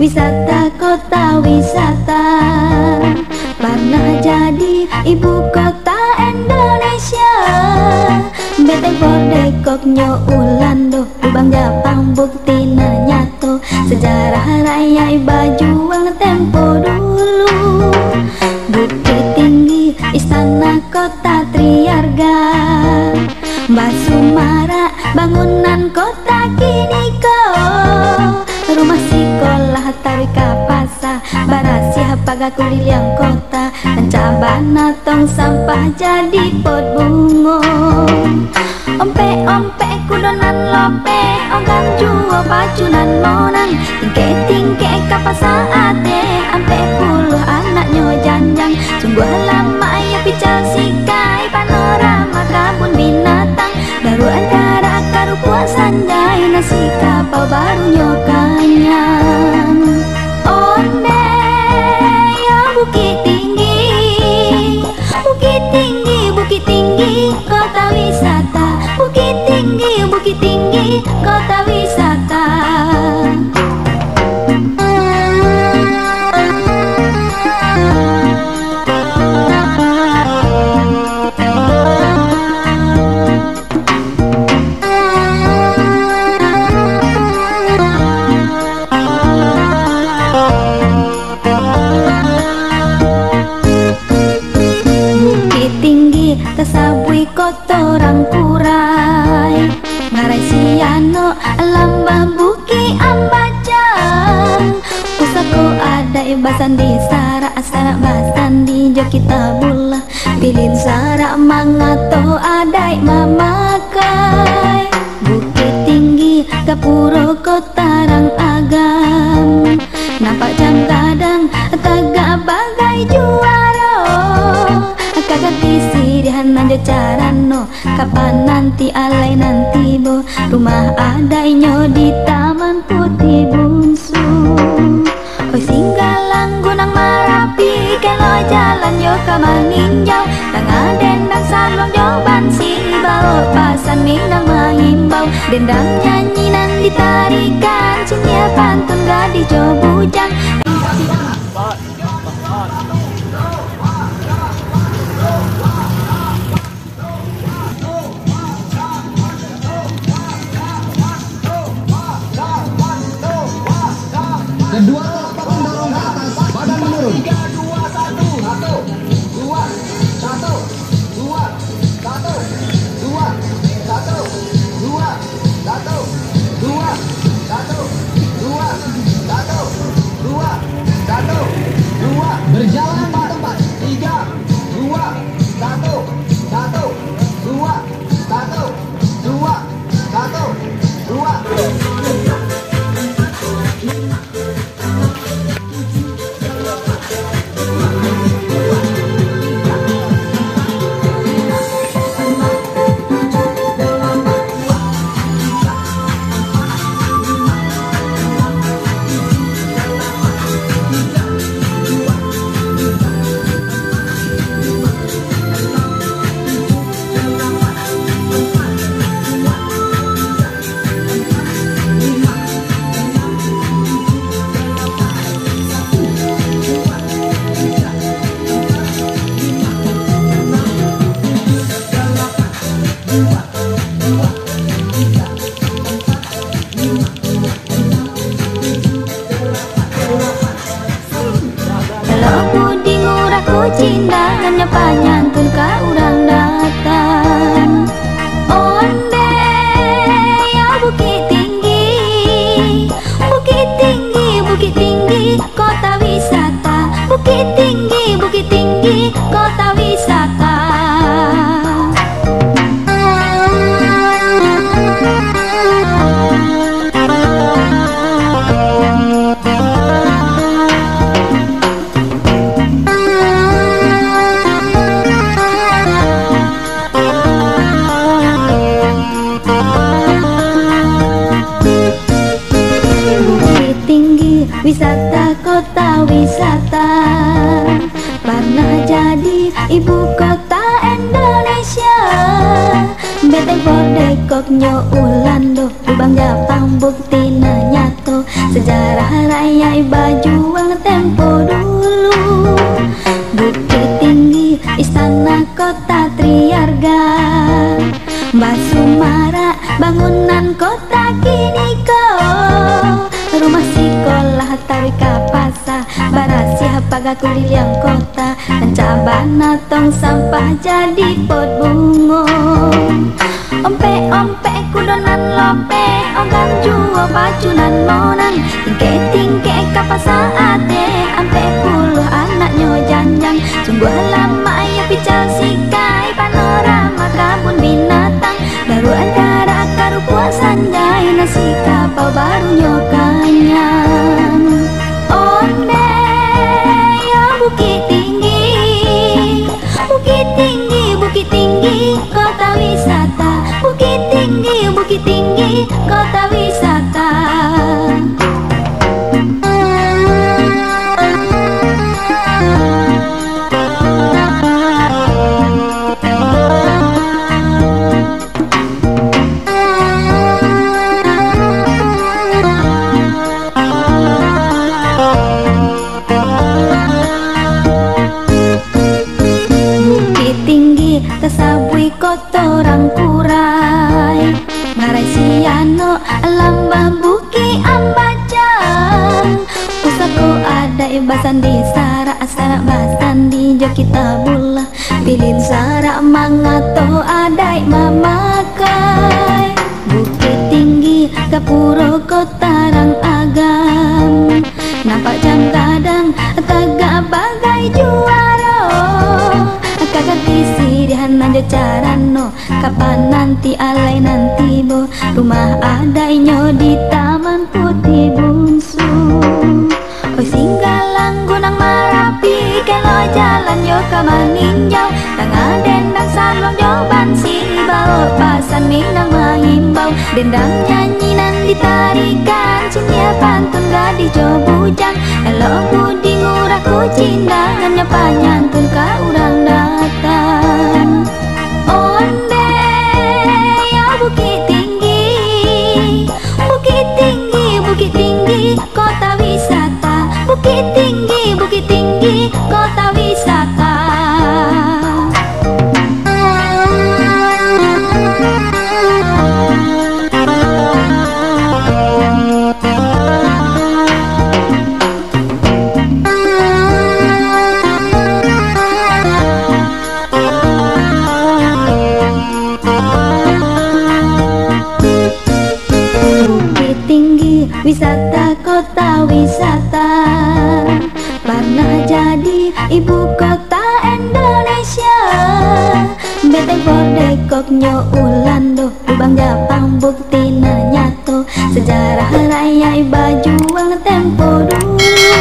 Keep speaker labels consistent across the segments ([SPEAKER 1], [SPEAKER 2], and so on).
[SPEAKER 1] wisata kota wisata. Pernah jadi ibu kota Indonesia. Bete bordekok nyo ulando Ubang Japang bukti nyato. Sejarah raya Bajuang tempo dulu. Bukit Tinggi istana kota Triarga. Basumara bangunan kota kini kau. Rumah sekolah Tarika Pasa Barasia Pagakuliliang kota. Cabana tong sampah jadi pot bungo. Ompe-ompe kudonan lope Onggang juo pacunan monang. Tingke-tingke kapasa ate Ampe puluh anaknya janjang. Sungguh lama ya pical sikai. Panorama kabun binatang. Baru antara akaru puasan jai. Nasi kapau baru nyokanyang. Onde ya Bukit Tinggi. Bukit Tinggi, Bukit Tinggi kota wisata. Bukit Tinggi kota wisata. Bukit Tinggi tasabui kotorang kurai. Ngarai siano lambah buki ambaca. Pusako ada basan di sara asara basan di jo kita bula. Pilin sara mangato adai mamakai. Bukit Tinggi Gapuro kota rang agam. Nampak jam kadang tagak bagai juara. Kagak tisi dihanan jo carano. Kapan nanti alai nanti bo. Rumah adainya di Taman Putih Bungsu. Oi Singgalang Gunung Marapi. Kalau jalan yo ke Maninjau. Tengah dendang salong joban si bau. Pasan Minang mahimbau. Dendang nyanyinan ditarikan. Cinya pantun gadis jo bujang.
[SPEAKER 2] Kedua telapak mendorong ke atas, badan menurun. 3, 2, 1, 1, 2, 1, 2, 1, 2, 1, 2, 1, 2, 1, 2, 1, 2, 1, 2. Berjalan di tempat. 3, 2, 1, 1, 2, 1, 2, 1, 2.
[SPEAKER 1] Cinta hanya panyantun ka urang datang. Onde ya Bukit Tinggi. Bukit Tinggi, Bukit Tinggi kota wisata. Bukit Tinggi kota wisata. Wisata kota wisata. Pernah jadi ibu kota Indonesia. Bete bordekok nyo ulando Ubang Japang bukti nyato. sejarah raya berjuang tempo dulu. Bukit Tinggi, istana kota Triarga, Basumara, bangunan kota kini kau. Rumah sekolah Tawika Pasar, Barasia Pagaku Liliang kota, Cabana tong sampah jadi pot bungo. Ompe-ompe kudonan lope, ogan juo pacunan monan, tingke-tingke kapas saate, ampe puluh anaknya janjang. Sungguh lama ya pical sikai, panorama kabun binatang, baru antara karu puasan jai, nasi kapau baru nyokanyang. Onde ya Bukit Tinggi, Bukit Tinggi, Bukit Tinggi, kota wisata. Bukit Tinggi, Bukit Tinggi, kota wisata. Bukit Tinggi, tasabui kotorang kurai, ngarai siano lambah buki ambacang. Pusako ada ibasan di sarak, sarak basan di jo kita bula, pilin sarak mangato ada mamakai. Bukit Tinggi, kapuro kotarang agam, nampak jam kadang tagak bagai juara. Kakak kisi dihana jo carano, kapan nanti alai nanti bo, rumah adainya di Taman Putih Bungsu. Oi singgalang gunang Marapi, kelo jalan yo kamaninjau, tengah dendang salong joban sini bawa pasan minang mahimbau. Dendang nyanyinan ditarikan, cinia pantun gadis jo bujang, elo budi ngurah ku cindangan nyopa nyantun ka urang datang. Onde ya Bukit Tinggi, Bukit Tinggi, Bukit Tinggi, kota wisata. Bukit Tinggi, Bukit Tinggi, kota wisata. Bukit Tinggi, wisata kota wisata, pernah jadi ibu kota Indonesia. Beteng pordekoknya Ulando, Lubang Japang bukti nyato, sejarah raya berjuang tempo dulu.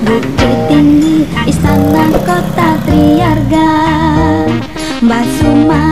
[SPEAKER 1] Bukit Tinggi, istana kota Triarga, Basumara,